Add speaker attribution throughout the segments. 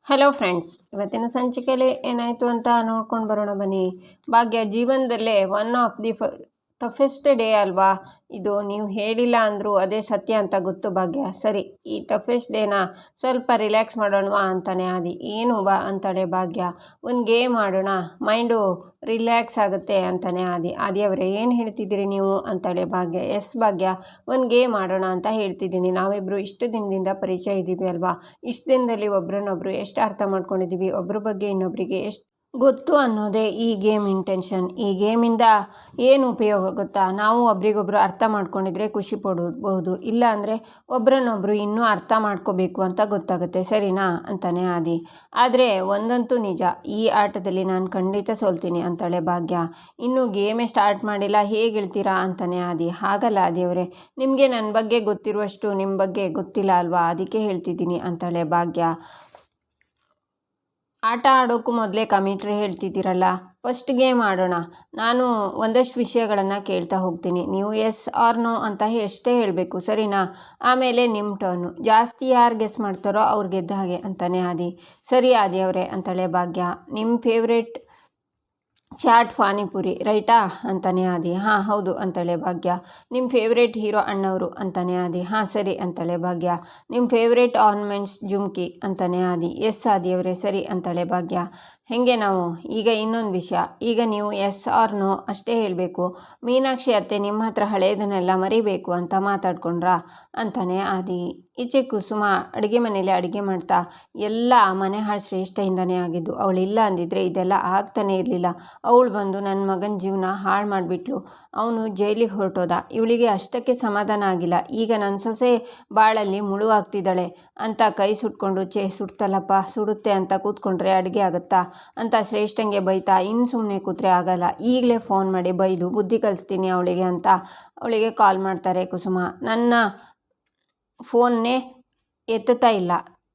Speaker 1: Hello friends, ಇವತ್ತಿನ ಸಂಚಿಕೆಯಲ್ಲಿ ಏನಾಯಿತು ಅಂತ ನೋಡ್ಕೊಂಡು ಬರೋಣ ಬನ್ನಿ. ಭಾಗ್ಯ ಜೀವನದಲ್ಲೇ one of the toughest day ಅಲ್ವಾ ಇದು. ನೀವು ಹೇಳಿಲ್ಲ ಅಂದರೂ ಅದೇ ಸತ್ಯ ಅಂತ ಗೊತ್ತು ಭಾಗ್ಯ. ಸರಿ, ಈ ಟಫೆಸ್ಟ್ ಡೇನ ಸ್ವಲ್ಪ ರಿಲ್ಯಾಕ್ಸ್ ಮಾಡೋಣವಾ ಅಂತಾನೆ ಆದಿ. ಏನು ಬಾ ಅಂತಾಳೆ ಭಾಗ್ಯ. ಒಂದು ಗೇಮ್ ಆಡೋಣ, ಮೈಂಡು ರಿಲ್ಯಾಕ್ಸ್ ಆಗುತ್ತೆ ಅಂತಾನೆ ಆದಿ ಅವರೇ ಏನು ಹೇಳ್ತಿದ್ದೀರಿ ನೀವು ಅಂತಾಳೆ ಭಾಗ್ಯ. ಎಸ್ ಭಾಗ್ಯ, ಒಂದು ಗೇಮ್ ಆಡೋಣ ಅಂತ ಹೇಳ್ತಿದ್ದೀನಿ. ನಾವಿಬ್ಬರು ಇಷ್ಟು ದಿನದಿಂದ ಪರಿಚಯ ಇದ್ದೀವಿ ಅಲ್ವಾ. ಇಷ್ಟು ದಿನದಲ್ಲಿ ಒಬ್ರನ್ನೊಬ್ರು ಎಷ್ಟು ಅರ್ಥ ಮಾಡ್ಕೊಂಡಿದ್ದೀವಿ, ಒಬ್ಬರ ಬಗ್ಗೆ ಇನ್ನೊಬ್ಬರಿಗೆ ಎಷ್ಟು ಗೊತ್ತು ಅನ್ನೋದೇ ಈ ಗೇಮ್ ಇಂಟೆನ್ಷನ್. ಈ ಗೇಮಿಂದ ಏನು ಉಪಯೋಗ ಗೊತ್ತಾ? ನಾವು ಒಬ್ರಿಗೊಬ್ರು ಅರ್ಥ ಮಾಡ್ಕೊಂಡಿದ್ರೆ ಖುಷಿ ಪಡಬಹುದು, ಇಲ್ಲ ಅಂದರೆ ಒಬ್ರನ್ನೊಬ್ರು ಇನ್ನೂ ಅರ್ಥ ಮಾಡ್ಕೋಬೇಕು ಅಂತ ಗೊತ್ತಾಗುತ್ತೆ. ಸರಿನಾ ಅಂತಾನೆ ಆದಿ. ಆದರೆ ಒಂದಂತೂ ನಿಜ, ಈ ಆಟದಲ್ಲಿ ನಾನು ಖಂಡಿತ ಸೋಲ್ತೀನಿ ಅಂತಾಳೆ ಭಾಗ್ಯ. ಇನ್ನೂ ಗೇಮೇ ಸ್ಟಾರ್ಟ್ ಮಾಡಿಲ್ಲ, ಹೇಗೆ ಹೇಳ್ತೀರಾ ಅಂತಾನೆ ಆದಿ. ಹಾಗಲ್ಲ ಆದಿಯವರೇ, ನಿಮಗೆ ನನ್ನ ಬಗ್ಗೆ ಗೊತ್ತಿರುವಷ್ಟು ನಿಮ್ಮ ಬಗ್ಗೆ ಗೊತ್ತಿಲ್ಲ ಅಲ್ವಾ, ಅದಕ್ಕೆ ಹೇಳ್ತಿದ್ದೀನಿ ಅಂತಾಳೆ ಭಾಗ್ಯ. ಆಟ ಆಡೋಕ್ಕೂ ಮೊದಲೇ ಕಮಿಟ್ರಿ ಹೇಳ್ತಿದ್ದೀರಲ್ಲ. ಫಸ್ಟ್ ಗೇಮ್ ಆಡೋಣ. ನಾನು ಒಂದಷ್ಟು ವಿಷಯಗಳನ್ನು ಕೇಳ್ತಾ ಹೋಗ್ತೀನಿ, ನೀವು ಎಸ್ ಆರ್ ನೋ ಅಂತ ಎಷ್ಟೇ ಹೇಳಬೇಕು, ಸರಿನಾ? ಆಮೇಲೆ ನಿಮ್ಮ ಟರ್ನು. ಜಾಸ್ತಿ ಯಾರು ಗೆಸ್ ಮಾಡ್ತಾರೋ ಅವ್ರು ಗೆದ್ದ ಹಾಗೆ ಅಂತಾನೆ ಆದಿ. ಸರಿ ಆದಿ ಅವರೇ ಅಂತಾಳೆ ಭಾಗ್ಯ. ನಿಮ್ಮ ಫೇವ್ರೇಟ್ ಚಾಟ್ ಪಾನಿಪುರಿ ರೈಟಾ ಅಂತಾನೆ ಆದಿ. ಹಾಂ ಹೌದು ಅಂತಾಳೆ ಭಾಗ್ಯ. ನಿಮ್ಮ ಫೇವ್ರೇಟ್ ಹೀರೋ ಅಣ್ಣವರು ಅಂತಾನೆ ಆದಿ. ಹಾಂ ಸರಿ ಅಂತಾಳೆ ಭಾಗ್ಯ. ನಿಮ್ಮ ಫೇವ್ರೇಟ್ ಆರ್ನಮೆಂಟ್ಸ್ ಜುಮ್ಕಿ ಅಂತಾನೆ ಆದಿ. ಎಸ್ ಆದಿಯವರೇ ಸರಿ ಅಂತಾಳೆ ಭಾಗ್ಯ. ಹೇಗೆ ನಾವು ಈಗ ಇನ್ನೊಂದು ವಿಷಯ, ಈಗ ನೀವು ಎಸ್ ಆರ್ ನೋ ಅಷ್ಟೇ ಹೇಳಬೇಕು. ಮೀನಾಕ್ಷಿ ಅತ್ತೆ ನಿಮ್ಮ ಹತ್ರ ಹಳೆಯದನ್ನೆಲ್ಲ ಮರಿಬೇಕು ಅಂತ ಮಾತಾಡ್ಕೊಂಡ್ರಾ ಅಂತಾನೆ ಆದಿ. ಈಚೆ ಕುಸುಮ ಅಡುಗೆ ಮನೇಲಿ ಅಡುಗೆ ಮಾಡ್ತಾ, ಎಲ್ಲ ಮನೆ ಹಾಳು ಶ್ರೇಷ್ಠಯಿಂದನೇ ಆಗಿದ್ದು, ಅವಳಿಲ್ಲ ಅಂದಿದ್ರೆ ಇದೆಲ್ಲ ಆಗ್ತಾನೆ ಇರಲಿಲ್ಲ. ಅವಳು ಬಂದು ನನ್ನ ಮಗನ ಜೀವನ ಹಾಳು ಮಾಡಿಬಿಟ್ಲು, ಅವನು ಜೈಲಿಗೆ ಹೊರಟೋದ. ಇವಳಿಗೆ ಅಷ್ಟಕ್ಕೆ ಸಮಾಧಾನ ಆಗಿಲ್ಲ, ಈಗ ನನ್ನ ಸೊಸೆ ಬಾಳಲ್ಲಿ ಮುಳುವಾಗ್ತಿದ್ದಾಳೆ ಅಂತ ಕೈ ಸುಟ್ಕೊಂಡು ಸುಡ್ತಲ್ಲಪ್ಪ, ಸುಡುತ್ತೆ ಅಂತ ಕೂತ್ಕೊಂಡ್ರೆ ಅಡುಗೆ ಆಗುತ್ತಾ ಅಂತ ಶ್ರೇಷ್ಠಂಗೆ ಬೈತಾ ಇನ್ನು ಸುಮ್ಮನೆ ಕೂತ್ರೆ ಆಗಲ್ಲ, ಈಗಲೇ ಫೋನ್ ಮಾಡಿ ಬೈದು ಬುದ್ಧಿ ಕಲಿಸ್ತೀನಿ ಅವಳಿಗೆ ಅಂತ ಅವಳಿಗೆ ಕಾಲ್ ಮಾಡ್ತಾರೆ ಕುಸುಮ. ನನ್ನ ಫೋನ್ನೇ ಎತ್ತುತ್ತಾ ಇಲ್ಲ,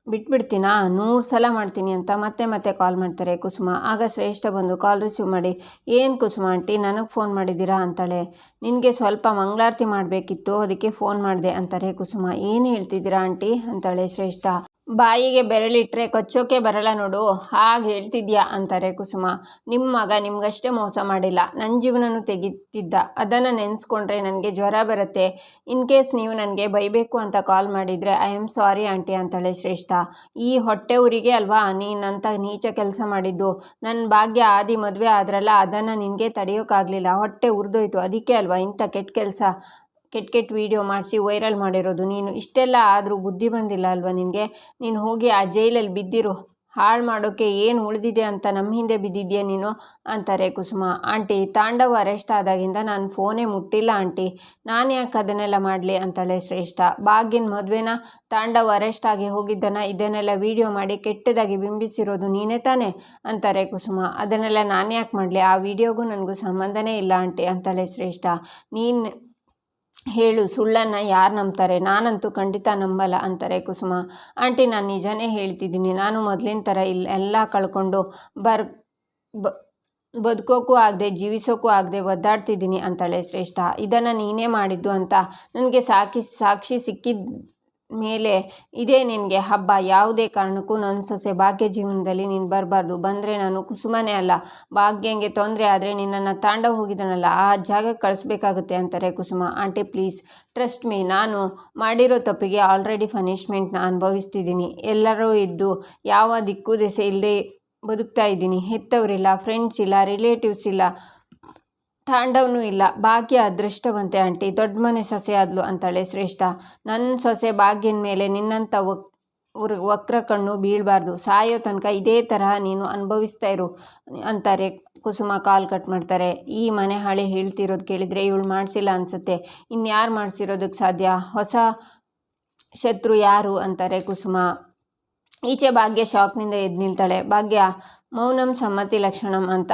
Speaker 1: ಬಿಟ್ಬಿಡ್ತೀನಾ, 100 ಸಲ ಮಾಡ್ತೀನಿ ಅಂತ ಮತ್ತೆ ಕಾಲ್ ಮಾಡ್ತಾರೆ ಕುಸುಮ. ಆಗ ಶ್ರೇಷ್ಠ ಬಂದು ಕಾಲ್ ರಿಸೀವ್ ಮಾಡಿ, ಏನು ಕುಸುಮ ಆಂಟಿ ನನಗೆ ಫೋನ್ ಮಾಡಿದ್ದೀರಾ ಅಂತಾಳೆ. ನಿನಗೆ ಸ್ವಲ್ಪ ಮಂಗಳಾರತಿ ಮಾಡಬೇಕಿತ್ತು, ಅದಕ್ಕೆ ಫೋನ್ ಮಾಡಿದೆ ಅಂತಾರೆ ಕುಸುಮ. ಏನು ಹೇಳ್ತಿದ್ದೀರಾ ಆಂಟಿ ಅಂತಾಳೆ ಶ್ರೇಷ್ಠ. ಬಾಯಿಗೆ ಬೆರಳಿಟ್ರೆ ಕಚ್ಚೋಕೆ ಬರಲ್ಲ ನೋಡು, ಹಾಗೆ ಹೇಳ್ತಿದ್ಯಾ ಅಂತಾರೆ ಕುಸುಮ. ನಿಮ್ಮ ಮಗ ನಿಮ್ಗಷ್ಟೇ ಮೋಸ ಮಾಡಿಲ್ಲ, ನನ್ನ ಜೀವನನೂ ತೆಗಿತಿದ್ದ. ಅದನ್ನು ನೆನೆಸ್ಕೊಂಡ್ರೆ ನನಗೆ ಜ್ವರ ಬರುತ್ತೆ. ಇನ್ ಕೇಸ್ ನೀವು ನನಗೆ ಬೈಬೇಕು ಅಂತ ಕಾಲ್ ಮಾಡಿದರೆ ಐ ಆಮ್ ಸಾರಿ ಆಂಟಿ ಅಂತಾಳೆ ಶ್ರೇಷ್ಠ. ಈ ಹೊಟ್ಟೆ ಊರಿಗೆ ಅಲ್ವಾ ನೀನಂತ ನೀಚ ಕೆಲಸ ಮಾಡಿದ್ದು. ನನ್ನ ಭಾಗ್ಯ ಆದಿ ಮದುವೆ ಆದ್ರಲ್ಲ, ಅದನ್ನು ನಿನಗೆ ತಡೆಯೋಕ್ಕಾಗಲಿಲ್ಲ, ಹೊಟ್ಟೆ ಉರಿದೋಯ್ತು. ಅದಕ್ಕೆ ಅಲ್ವಾ ಇಂಥ ಕೆಟ್ಟ ವಿಡಿಯೋ ಮಾಡಿಸಿ ವೈರಲ್ ಮಾಡಿರೋದು. ನೀನು ಇಷ್ಟೆಲ್ಲ ಆದರೂ ಬುದ್ಧಿ ಬಂದಿಲ್ಲ ಅಲ್ವಾ ನಿನಗೆ? ನೀನು ಹೋಗಿ ಆ ಜೈಲಲ್ಲಿ ಬಿದ್ದಿರು, ಹಾಳು ಮಾಡೋಕ್ಕೆ ಏನು ಉಳಿದಿದೆ ಅಂತ ನಮ್ಮ ಹಿಂದೆ ಬಿದ್ದಿದ್ಯಾ ನೀನು ಅಂತಾರೆ ಕುಸುಮ. ಆಂಟಿ ತಾಂಡವ್ ಅರೆಸ್ಟ್ ಆದಾಗಿಂದ ನಾನು ಫೋನೇ ಮುಟ್ಟಿಲ್ಲ ಆಂಟಿ, ನಾನು ಯಾಕೆ ಅದನ್ನೆಲ್ಲ ಮಾಡಲಿ ಅಂತಾಳೆ ಶ್ರೇಷ್ಠ. ಭಾಗ್ಯನ ಮದುವೆನ ತಾಂಡವ್ ಅರೆಸ್ಟ್ ಆಗಿ ಹೋಗಿದ್ದನ್ನು ಇದನ್ನೆಲ್ಲ ವಿಡಿಯೋ ಮಾಡಿ ಕೆಟ್ಟದಾಗಿ ಬಿಂಬಿಸಿರೋದು ನೀನೇ ತಾನೆ ಅಂತಾರೆ ಕುಸುಮ. ಅದನ್ನೆಲ್ಲ ನಾನು ಯಾಕೆ ಮಾಡಲಿ, ಆ ವಿಡಿಯೋಗೂ ನನಗೂ ಸಂಬಂಧನೇ ಇಲ್ಲ ಆಂಟಿ ಅಂತಾಳೆ ಶ್ರೇಷ್ಠ. ನೀನು ಹೇಳು, ಸುಳ್ಳನ್ನು ಯಾರು ನಂಬ್ತಾರೆ? ನಾನಂತೂ ಖಂಡಿತ ನಂಬಲ್ಲ ಅಂತಾರೆ ಕುಸುಮ. ಆಂಟಿ ನಾನು ನಿಜನೇ ಹೇಳ್ತಿದ್ದೀನಿ, ನಾನು ಮೊದಲಿನ ಥರ ಎಲ್ಲ ಕಳ್ಕೊಂಡು ಬದುಕೋಕ್ಕೂ ಆಗದೆ ಜೀವಿಸೋಕ್ಕೂ ಆಗದೆ ಒದ್ದಾಡ್ತಿದ್ದೀನಿ ಅಂತಾಳೆ ಶ್ರೇಷ್ಠ. ಇದನ್ನು ನೀನೇ ಮಾಡಿದ್ದು ಅಂತ ನನಗೆ ಸಾಕ್ಷಿ ಸಿಕ್ಕಿದ ಮೇಲೆ ಇದೇ ನಿನಗೆ ಹಬ್ಬ. ಯಾವುದೇ ಕಾರಣಕ್ಕೂ ನನ್ನ ಸೊಸೆ ಭಾಗ್ಯ ಜೀವನದಲ್ಲಿ ನೀನು ಬರಬಾರ್ದು. ಬಂದರೆ ನಾನು ಕುಸುಮನೇ ಅಲ್ಲ, ಭಾಗ್ಯಂಗೆ ತೊಂದರೆ ಆದರೆ ನಿನ್ನನ್ನು ತಾಂಡವ್ ಹೋಗಿದ್ದಾನಲ್ಲ ಆ ಜಾಗಕ್ಕೆ ಕಳಿಸ್ಬೇಕಾಗುತ್ತೆ ಅಂತಾರೆ ಕುಸುಮ. ಆಂಟಿ ಪ್ಲೀಸ್ ಟ್ರಸ್ಟ್ ಮೀ, ನಾನು ಮಾಡಿರೋ ತಪ್ಪಿಗೆ ಆಲ್ರೆಡಿ ಪನಿಷ್ಮೆಂಟ್ನ ಅನುಭವಿಸ್ತಿದ್ದೀನಿ. ಎಲ್ಲರೂ ಇದ್ದು ಯಾವ ದಿಕ್ಕು ದೆಸೆ ಇಲ್ಲದೆ ಬದುಕ್ತಾ ಇದ್ದೀನಿ. ಹೆತ್ತವರಿಲ್ಲ, ಫ್ರೆಂಡ್ಸ್ ಇಲ್ಲ, ರಿಲೇಟಿವ್ಸ್ ಇಲ್ಲ, ತಾಂಡವನೂ ಇಲ್ಲ. ಭಾಗ್ಯ ಅದೃಷ್ಟವಂತೆ ಆಂಟಿ, ದೊಡ್ಡ ಮನೆ ಸೊಸೆ ಆದ್ಲು ಅಂತಾಳೆ ಶ್ರೇಷ್ಠ. ನನ್ನ ಸೊಸೆ ಭಾಗ್ಯನ ಮೇಲೆ ನಿನ್ನಂಥ ವಕ್ರ ಕಣ್ಣು ಬೀಳಬಾರ್ದು, ಸಾಯೋ ತನಕ ಇದೇ ತರಹ ನೀನು ಅನುಭವಿಸ್ತಾ ಇರು ಅಂತಾರೆ ಕುಸುಮ. ಕಾಲ್ ಕಟ್ ಮಾಡ್ತಾರೆ. ಈ ಮನೆ ಹಾಳೆ ಹೇಳ್ತಿರೋದು ಕೇಳಿದರೆ ಇವಳು ಮಾಡಿಸಿಲ್ಲ ಅನಿಸುತ್ತೆ, ಇನ್ಯಾರು ಮಾಡಿಸಿರೋದಕ್ಕೆ ಸಾಧ್ಯ? ಹೊಸ ಶತ್ರು ಯಾರು ಅಂತಾರೆ ಕುಸುಮ. ಈಚೆ ಭಾಗ್ಯ ಶಾಕ್ನಿಂದ ಎದ್ದು ನಿಲ್ತಾಳೆ. ಭಾಗ್ಯ ಮೌನಂ ಸಮ್ಮತಿ ಲಕ್ಷಣಂ ಅಂತ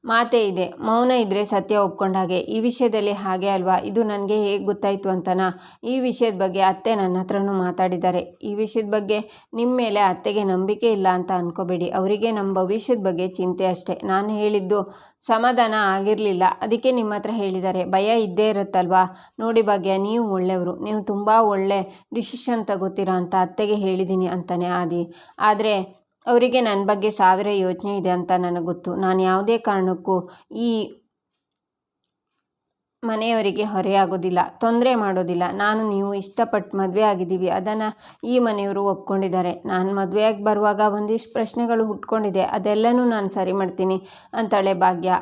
Speaker 1: ಮಾತೇ ಇದೆ, ಮೌನ ಇದ್ದರೆ ಸತ್ಯ ಒಪ್ಕೊಂಡ ಹಾಗೆ. ಈ ವಿಷಯದಲ್ಲಿ ಹಾಗೆ ಅಲ್ವಾ? ಇದು ನನಗೆ ಹೇಗೆ ಗೊತ್ತಾಯಿತು ಅಂತನಾ? ಈ ವಿಷಯದ ಬಗ್ಗೆ ಅತ್ತೆ ನನ್ನ ಹತ್ರನೂ ಮಾತಾಡಿದ್ದಾರೆ. ಈ ವಿಷಯದ ಬಗ್ಗೆ ನಿಮ್ಮ ಮೇಲೆ ಅತ್ತೆಗೆ ನಂಬಿಕೆ ಇಲ್ಲ ಅಂತ ಅಂದ್ಕೋಬೇಡಿ, ಅವರಿಗೆ ನಮ್ಮ ಭವಿಷ್ಯದ ಬಗ್ಗೆ ಚಿಂತೆ ಅಷ್ಟೇ. ನಾನು ಹೇಳಿದ್ದು ಸಮಾಧಾನ ಆಗಿರಲಿಲ್ಲ, ಅದಕ್ಕೆ ನಿಮ್ಮ ಹತ್ರ ಹೇಳಿದ್ದಾರೆ. ಭಯ ಇದ್ದೇ ಇರುತ್ತಲ್ವಾ? ನೋಡಿ ಭಾಗ್ಯ, ನೀವು ಒಳ್ಳೆಯವರು, ನೀವು ತುಂಬ ಒಳ್ಳೆ ಡಿಸಿಷನ್ ತಗೋತೀರಾ ಅಂತ ಅತ್ತೆಗೆ ಹೇಳಿದ್ದೀನಿ ಅಂತಾನೆ ಆದಿ. ಆದರೆ ಅವರಿಗೆ ನನ್ನ ಬಗ್ಗೆ 1000 ಯೋಚನೆ ಇದೆ ಅಂತ ನನಗೆ ಗೊತ್ತು. ನಾನು ಯಾವುದೇ ಕಾರಣಕ್ಕೂ ಈ ಮನೆಯವರಿಗೆ ಹೊರೆಯಾಗೋದಿಲ್ಲ, ತೊಂದರೆ ಮಾಡೋದಿಲ್ಲ. ನೀವು ಇಷ್ಟಪಟ್ಟು ಮದುವೆ ಆಗಿದ್ದೀವಿ, ಅದನ್ನು ಈ ಮನೆಯವರು ಒಪ್ಕೊಂಡಿದ್ದಾರೆ. ನಾನು ಮದುವೆಯಾಗಿ ಬರುವಾಗ ಒಂದಿಷ್ಟು ಪ್ರಶ್ನೆಗಳು ಹುಟ್ಕೊಂಡಿದೆ, ಅದೆಲ್ಲನೂ ನಾನು ಸರಿ ಮಾಡ್ತೀನಿ ಅಂತಾಳೆ ಭಾಗ್ಯ.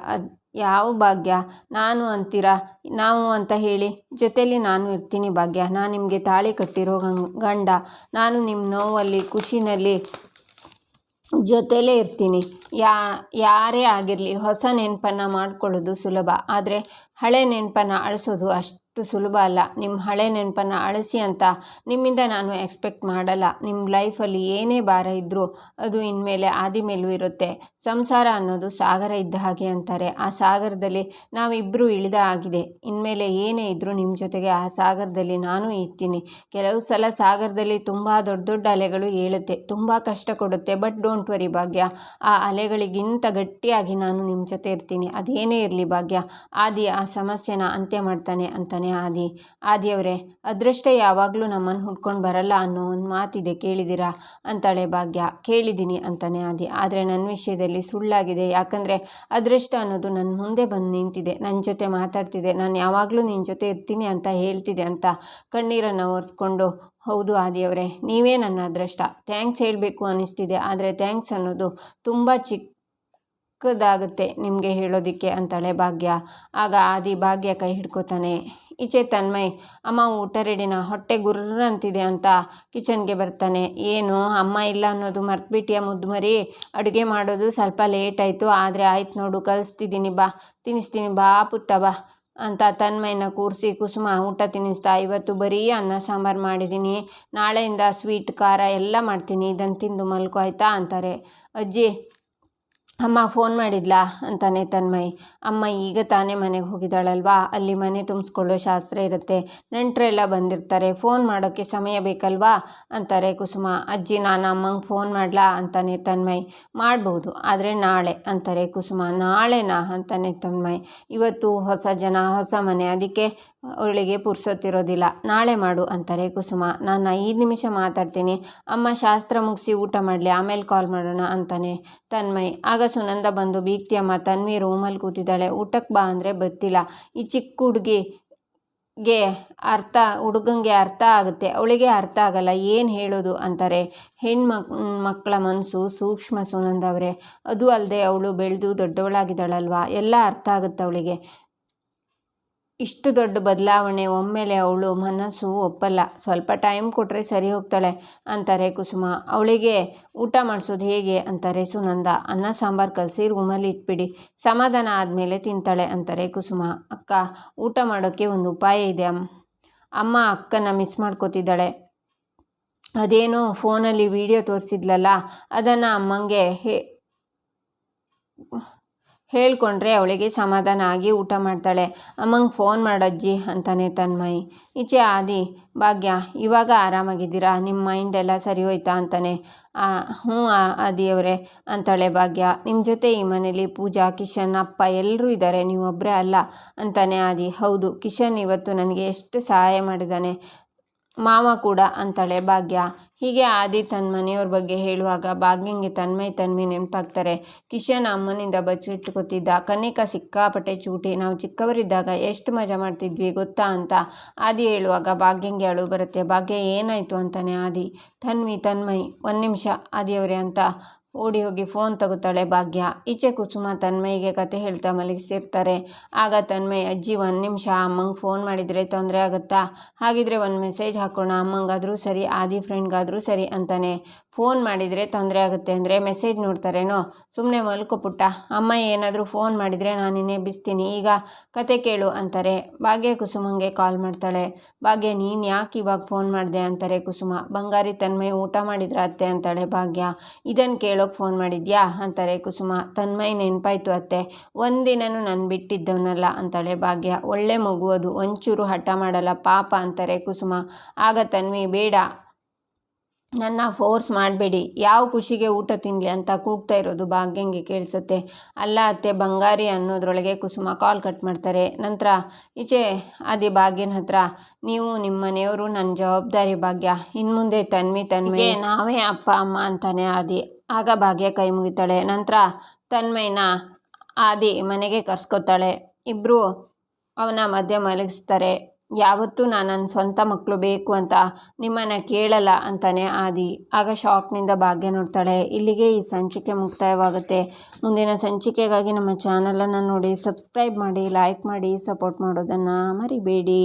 Speaker 1: ಯಾವ ಭಾಗ್ಯ? ನಾನು ಅಂತೀರಾ? ನಾವು ಅಂತ ಹೇಳಿ, ಜೊತೆಯಲ್ಲಿ ನಾನು ಇರ್ತೀನಿ ಭಾಗ್ಯ. ನಾನು ನಿಮಗೆ ತಾಳಿ ಕಟ್ಟಿರೋ ಗಂಡ. ನಾನು ನಿಮ್ಮ ನೋವಲ್ಲಿ ಖುಷಿನಲ್ಲಿ ಜೊತೆಲೇ ಇರ್ತೀನಿ. ಯಾರೇ ಆಗಿರಲಿ, ಹೊಸ ನೆನಪನ್ನು ಮಾಡ್ಕೊಳ್ಳೋದು ಸುಲಭ, ಆದರೆ ಹಳೆ ನೆನಪನ್ನು ಅಳಿಸೋದು ಅಷ್ಟು ಸುಲಭ ಅಲ್ಲ. ನಿಮ್ಮ ಹಳೆ ನೆನಪನ್ನು ಅಳಿಸಿ ಅಂತ ನಿಮ್ಮಿಂದ ನಾನು ಎಕ್ಸ್ಪೆಕ್ಟ್ ಮಾಡಲ್ಲ. ನಿಮ್ಮ ಲೈಫಲ್ಲಿ ಏನೇ ಭಾರ ಇದ್ದರೂ ಅದು ಇನ್ಮೇಲೆ ಆದಿ ಮೇಲೂ ಇರುತ್ತೆ. ಸಂಸಾರ ಅನ್ನೋದು ಸಾಗರ ಇದ್ದ ಹಾಗೆ ಅಂತಾರೆ. ಆ ಸಾಗರದಲ್ಲಿ ನಾವಿಬ್ಬರು ಇಳಿದ ಆಗಿದೆ. ಇನ್ಮೇಲೆ ಏನೇ ಇದ್ದರೂ ನಿಮ್ಮ ಜೊತೆಗೆ ಆ ಸಾಗರದಲ್ಲಿ ನಾನು ಇರ್ತೀನಿ. ಕೆಲವು ಸಲ ಸಾಗರದಲ್ಲಿ ತುಂಬ ದೊಡ್ಡ ದೊಡ್ಡ ಅಲೆಗಳು ಏಳುತ್ತೆ, ತುಂಬ ಕಷ್ಟ ಕೊಡುತ್ತೆ. ಬಟ್ ಡೋಂಟ್ ವರಿ ಭಾಗ್ಯ, ಆ ಅಲೆಗಳಿಗಿಂತ ಗಟ್ಟಿಯಾಗಿ ನಾನು ನಿಮ್ಮ ಜೊತೆ ಇರ್ತೀನಿ. ಅದೇನೇ ಇರಲಿ ಭಾಗ್ಯ. ಆದಿ ಆ ಸಮಸ್ಯೆನ ಅಂತ್ಯ ಮಾಡ್ತಾನೆ ಅಂತಾನೆ ಆದಿಯವರೇ, ಅದೃಷ್ಟ ಯಾವಾಗಲೂ ನಮ್ಮನ್ನು ಹುಡ್ಕೊಂಡು ಬರಲ್ಲ ಅನ್ನೋ ಒಂದು ಮಾತಿದೆ, ಕೇಳಿದ್ದೀರಾ ಅಂತಾಳೆ ಭಾಗ್ಯ. ಕೇಳಿದ್ದೀನಿ ಅಂತಾನೆ ಆದಿ. ಆದರೆ ನನ್ನ ವಿಷಯದಲ್ಲಿ ಸುಳ್ಳಾಗಿದೆ. ಯಾಕಂದರೆ ಅದೃಷ್ಟ ಅನ್ನೋದು ನನ್ನ ಮುಂದೆ ಬಂದು ನಿಂತಿದೆ, ನನ್ನ ಜೊತೆ ಮಾತಾಡ್ತಿದೆ, ನಾನು ಯಾವಾಗಲೂ ನಿನ್ನ ಜೊತೆ ಇರ್ತೀನಿ ಅಂತ ಹೇಳ್ತಿದೆ ಅಂತ ಕಣ್ಣೀರನ್ನು ಒರೆಸ್ಕೊಂಡು, ಹೌದು ಆದಿಯವರೇ, ನೀವೇ ನನ್ನ ಅದೃಷ್ಟ. ಥ್ಯಾಂಕ್ಸ್ ಹೇಳಬೇಕು ಅನ್ನಿಸ್ತಿದೆ, ಆದರೆ ಥ್ಯಾಂಕ್ಸ್ ಅನ್ನೋದು ತುಂಬ ಚಿಕ್ಕದಾಗುತ್ತೆ ನಿಮಗೆ ಹೇಳೋದಕ್ಕೆ ಅಂತಾಳೆ ಭಾಗ್ಯ. ಆಗ ಆದಿ ಭಾಗ್ಯ ಕೈ ಹಿಡ್ಕೋತಾನೆ. ಈಚೆ ತನ್ಮಯ್, ಅಮ್ಮ ಊಟ ರೆಡಿನ? ಹೊಟ್ಟೆ ಗುರ್ರ ಅಂತಿದೆ ಅಂತ ಕಿಚನ್ಗೆ ಬರ್ತಾನೆ. ಏನು ಅಮ್ಮ ಇಲ್ಲ ಅನ್ನೋದು ಮರ್ತ್ಬಿಟ್ಟಿಯ ಮುದ್ದು ಮರಿ? ಅಡುಗೆ ಮಾಡೋದು ಸ್ವಲ್ಪ ಲೇಟ್ ಆಯಿತು, ಆದರೆ ಆಯ್ತು ನೋಡು, ಕಲಿಸ್ತಿದ್ದೀನಿ, ಬಾ ತಿನ್ನಿಸ್ತೀನಿ, ಬಾ ಪುಟ್ಟ ಬಾ ಅಂತ ತನ್ಮಯ್ನ ಕೂರಿಸಿ ಕುಸುಮ ಊಟ ತಿನ್ನಿಸ್ತಾ, ಇವತ್ತು ಬರೀ ಅನ್ನ ಸಾಂಬಾರು ಮಾಡಿದ್ದೀನಿ, ನಾಳೆಯಿಂದ ಸ್ವೀಟ್ ಖಾರ ಎಲ್ಲ ಮಾಡ್ತೀನಿ, ಇದನ್ನು ತಿಂದು ಮಲ್ಕೋ ಆಯಿತಾ ಅಂತಾರೆ. ಅಜ್ಜಿ, ಅಮ್ಮ ಫೋನ್ ಮಾಡಿದ್ಲಾ ಅಂತಾನೆ ತನ್ಮಯ್. ಅಮ್ಮ ಈಗ ತಾನೇ ಮನೆಗೆ ಹೋಗಿದ್ದಾಳಲ್ವಾ, ಅಲ್ಲಿ ಮನೆ ತುಂಬಿಸ್ಕೊಳ್ಳೋ ಶಾಸ್ತ್ರ ಇರುತ್ತೆ, ನೆಂಟರೆಲ್ಲ ಬಂದಿರ್ತಾರೆ, ಫೋನ್ ಮಾಡೋಕ್ಕೆ ಸಮಯ ಬೇಕಲ್ವಾ ಅಂತಾರೆ ಕುಸುಮ. ಅಜ್ಜಿ, ನಾನು ಅಮ್ಮಂಗೆ ಫೋನ್ ಮಾಡಲಾ ಅಂತಾನೆ ತನ್ಮಯ್. ಮಾಡ್ಬೋದು, ಆದರೆ ನಾಳೆ ಅಂತಾರೆ ಕುಸುಮ. ನಾಳೆನಾ ಅಂತಾನೆ ತನ್ಮಯ್. ಇವತ್ತು ಹೊಸ ಜನ, ಹೊಸ ಮನೆ, ಅದಕ್ಕೆ ಅವಳಿಗೆ ಪುರ್ಸೊತ್ತಿರೋದಿಲ್ಲ, ನಾಳೆ ಮಾಡು ಅಂತಾರೆ ಕುಸುಮ. ನಾನು 5 ನಿಮಿಷ ಮಾತಾಡ್ತೀನಿ, ಅಮ್ಮ ಶಾಸ್ತ್ರ ಮುಗಿಸಿ ಊಟ ಮಾಡಲಿ, ಆಮೇಲೆ ಕಾಲ್ ಮಾಡೋಣ ಅಂತಾನೆ ತನ್ಮಯ್. ಆಗ ಸುನಂದ ಬಂದು, ಬೀಗ್ತಿ ಅಮ್ಮ, ತನ್ವಿ ರೂಮಲ್ಲಿ ಕೂತಿದ್ದಾಳೆ, ಊಟಕ್ಕೆ ಬಾ ಅಂದರೆ ಬರ್ತಿಲ್ಲ. ಈ ಚಿಕ್ಕ ಹುಡುಗಂಗೆ ಅರ್ಥ ಆಗುತ್ತೆ, ಅವಳಿಗೆ ಅರ್ಥ ಆಗಲ್ಲ, ಏನು ಹೇಳೋದು ಅಂತಾರೆ. ಮಕ್ಕಳ ಮನಸ್ಸು ಸೂಕ್ಷ್ಮ ಸುನಂದ ಅವರೇ. ಅದು ಅಲ್ಲದೆ ಅವಳು ಬೆಳೆದು ದೊಡ್ಡವಳಾಗಿದ್ದಾಳಲ್ವಾ, ಎಲ್ಲ ಅರ್ಥ ಆಗುತ್ತೆ ಅವಳಿಗೆ. ಇಷ್ಟು ದೊಡ್ಡ ಬದಲಾವಣೆ ಒಮ್ಮೆಲೆ ಅವಳು ಮನಸ್ಸು ಒಪ್ಪಲ್ಲ, ಸ್ವಲ್ಪ ಟೈಮ್ ಕೊಟ್ಟರೆ ಸರಿ ಹೋಗ್ತಾಳೆ ಅಂತಾರೆ ಕುಸುಮ. ಅವಳಿಗೆ ಊಟ ಮಾಡಿಸೋದು ಹೇಗೆ ಅಂತಾರೆ ಸುನಂದ. ಅನ್ನ ಸಾಂಬಾರು ಕಲಸಿ ರೂಮಲ್ಲಿ ಇಟ್ಬಿಡಿ, ಸಮಾಧಾನ ಆದಮೇಲೆ ತಿಂತಾಳೆ ಅಂತಾರೆ ಕುಸುಮ. ಅಕ್ಕ, ಊಟ ಮಾಡೋಕ್ಕೆ ಒಂದು ಉಪಾಯ ಇದೆ. ಅಮ್ಮ ಅಕ್ಕನ ಮಿಸ್ ಮಾಡ್ಕೋತಿದ್ದಾಳೆ. ಅದೇನೋ ಫೋನಲ್ಲಿ ವಿಡಿಯೋ ತೋರಿಸಿದ್ಲಲ್ಲ, ಅದನ್ನು ಅಮ್ಮಂಗೆ ಹೇಳ್ಕೊಂಡ್ರೆ ಅವಳಿಗೆ ಸಮಾಧಾನ ಆಗಿ ಊಟ ಮಾಡ್ತಾಳೆ. ಅಮ್ಮಂಗೆ ಫೋನ್ ಮಾಡಜ್ಜಿ ಅಂತಾನೆ ತನ್ಮಯ್. ಈಚೆ ಆದಿ, ಭಾಗ್ಯ, ಇವಾಗ ಆರಾಮಾಗಿದ್ದೀರಾ? ನಿಮ್ಮ ಮೈಂಡ್ ಎಲ್ಲ ಸರಿ ಹೋಯ್ತಾ ಅಂತಾನೆ. ಹ್ಞೂ ಆದಿಯವರೇ ಅಂತಾಳೆ ಭಾಗ್ಯ. ನಿಮ್ಮ ಜೊತೆ ಈ ಮನೇಲಿ ಪೂಜಾ, ಕಿಶನ್, ಅಪ್ಪ ಎಲ್ಲರೂ ಇದ್ದಾರೆ, ನೀವೊಬ್ಬರೇ ಅಲ್ಲ ಅಂತಾನೆ ಆದಿ. ಹೌದು, ಕಿಶನ್ ಇವತ್ತು ನನಗೆ ಎಷ್ಟು ಸಹಾಯ ಮಾಡಿದ್ದಾನೆ, ಮಾವ ಕೂಡ ಅಂತಾಳೆ ಭಾಗ್ಯ. ಹೀಗೆ ಆದಿ ತನ್ನ ಮನೆಯವ್ರ ಬಗ್ಗೆ ಹೇಳುವಾಗ ಭಾಗ್ಯಂಗೆ ತನ್ವಿ ನೆನಪಾಗ್ತಾರೆ. ಕಿಶನ್ ಅಮ್ಮನಿಂದ ಬಚ್ಚಿಟ್ಕೋತಿದ್ದ. ಕನ್ನಿಕಾ ಸಿಕ್ಕಾಪಟ್ಟೆ ಚೂಟಿ, ನಾವು ಚಿಕ್ಕವರಿದ್ದಾಗ ಎಷ್ಟು ಮಜಾ ಮಾಡ್ತಿದ್ವಿ ಗೊತ್ತಾ ಅಂತ ಆದಿ ಹೇಳುವಾಗ ಭಾಗ್ಯಂಗೆ ಅಳು ಬರುತ್ತೆ. ಭಾಗ್ಯ, ಏನಾಯಿತು ಅಂತಾನೆ ಆದಿ. ತನ್ಮಯ್ 1 ನಿಮಿಷ ಆದಿಯವರೇ ಅಂತ ಓಡಿ ಹೋಗಿ ಫೋನ್ ತಗೋತಾಳೆ ಭಾಗ್ಯ. ಈಚೆ ಕುಸುಮ ತನ್ಮಯ್ಗೆ ಕತೆ ಹೇಳ್ತಾ ಮಲಗಿಸಿರ್ತಾರೆ. ಆಗ ತನ್ಮಯ್, ಅಜ್ಜಿ 1 ನಿಮಿಷ, ಅಮ್ಮಂಗೆ ಫೋನ್ ಮಾಡಿದರೆ ತೊಂದರೆ ಆಗುತ್ತಾ? ಹಾಗಿದ್ರೆ ಒಂದು ಮೆಸೇಜ್ ಹಾಕೋಣ, ಅಮ್ಮಂಗಾದರೂ ಸರಿ, ಆದಿ ಫ್ರೆಂಡ್ಗಾದರೂ ಸರಿ ಅಂತಾನೆ. ಫೋನ್ ಮಾಡಿದರೆ ತೊಂದರೆ ಆಗುತ್ತೆ ಅಂದರೆ ಮೆಸೇಜ್ ನೋಡ್ತಾರೇನೋ, ಸುಮ್ಮನೆ ಮಲ್ಕೋ ಪುಟ್ಟ, ಅಮ್ಮ ಏನಾದರೂ ಫೋನ್ ಮಾಡಿದರೆ ನಾನು ಎಬ್ಬಿಸ್ತೀನಿ, ಈಗ ಕತೆ ಕೇಳು ಅಂತಾರೆ. ಭಾಗ್ಯ ಕುಸುಮಂಗೆ ಕಾಲ್ ಮಾಡ್ತಾಳೆ. ಭಾಗ್ಯ, ನೀನು ಯಾಕೆ ಇವಾಗ ಫೋನ್ ಮಾಡಿದೆ ಅಂತಾರೆ ಕುಸುಮ. ಬಂಗಾರಿ, ತನ್ಮಯ್ ಊಟ ಮಾಡಿದ್ರ ಅತ್ತೆ ಅಂತಾಳೆ ಭಾಗ್ಯ. ಇದನ್ನು ಕೇಳೋಕೆ ಫೋನ್ ಮಾಡಿದ್ಯಾ ಅಂತಾರೆ ಕುಸುಮ. ತನ್ಮಯ್, ನೆನಪಾಯ್ತು ಅತ್ತೆ, ಒಂದಿನನೂ ನಾನು ಬಿಟ್ಟಿದ್ದವನಲ್ಲ ಅಂತಾಳೆ ಭಾಗ್ಯ. ಒಳ್ಳೆ ಮಗು ಅದು, ಒಂಚೂರು ಹಠ ಮಾಡಲ್ಲ ಪಾಪ ಅಂತಾರೆ ಕುಸುಮ. ಆಗ ತನ್ವಿ, ಬೇಡ, ನನ್ನ ಫೋರ್ಸ್ ಮಾಡಬೇಡಿ, ಯಾವ ಖುಷಿಗೆ ಊಟ ತಿನ್ನಲಿ ಅಂತ ಕೂಗ್ತಾ ಇರೋದು ಭಾಗ್ಯಂಗೆ ಕೇಳಿಸುತ್ತೆ. ಅಲ್ಲ ಅತ್ತೆ, ಬಂಗಾರಿ ಅನ್ನೋದ್ರೊಳಗೆ ಕುಸುಮ ಕಾಲ್ ಕಟ್ ಮಾಡ್ತಾರೆ. ನಂತರ ಈಚೆ ಆದಿ ಭಾಗ್ಯನ ಹತ್ರ, ನೀವು ನಿಮ್ಮ ಮನೆಯವರು ನನ್ನ ಜವಾಬ್ದಾರಿ ಭಾಗ್ಯ, ಇನ್ನು ಮುಂದೆ ತನ್ವಿ ನಾವೇ ಅಪ್ಪ ಅಮ್ಮ ಅಂತಾನೆ ಆದಿ. ಆಗ ಭಾಗ್ಯ ಕೈ ಮುಗಿತಾಳೆ. ನಂತರ ತನ್ಮಯ್ನ ಆದಿ ಮನೆಗೆ ಕರ್ಸ್ಕೊತಾಳೆ. ಇಬ್ಬರು ಅವನ ಮಧ್ಯೆ ಮಲಗಿಸ್ತಾರೆ. ಯಾವತ್ತೂ ನಾನು ನನ್ನ ಸ್ವಂತ ಮಕ್ಕಳು ಬೇಕು ಅಂತ ನಿಮ್ಮನ್ನು ಕೇಳಲ್ಲ ಅಂತಾನೆ ಆದಿ. ಆಗ ಶಾಕ್ನಿಂದ ಭಾಗ್ಯ ನೋಡ್ತಾಳೆ. ಇಲ್ಲಿಗೆ ಈ ಸಂಚಿಕೆ ಮುಕ್ತಾಯವಾಗುತ್ತೆ. ಮುಂದಿನ ಸಂಚಿಕೆಗಾಗಿ ನಮ್ಮ ಚಾನಲನ್ನು ನೋಡಿ ಸಬ್ಸ್ಕ್ರೈಬ್ ಮಾಡಿ, ಲೈಕ್ ಮಾಡಿ, ಸಪೋರ್ಟ್ ಮಾಡೋದನ್ನು ಮರಿಬೇಡಿ.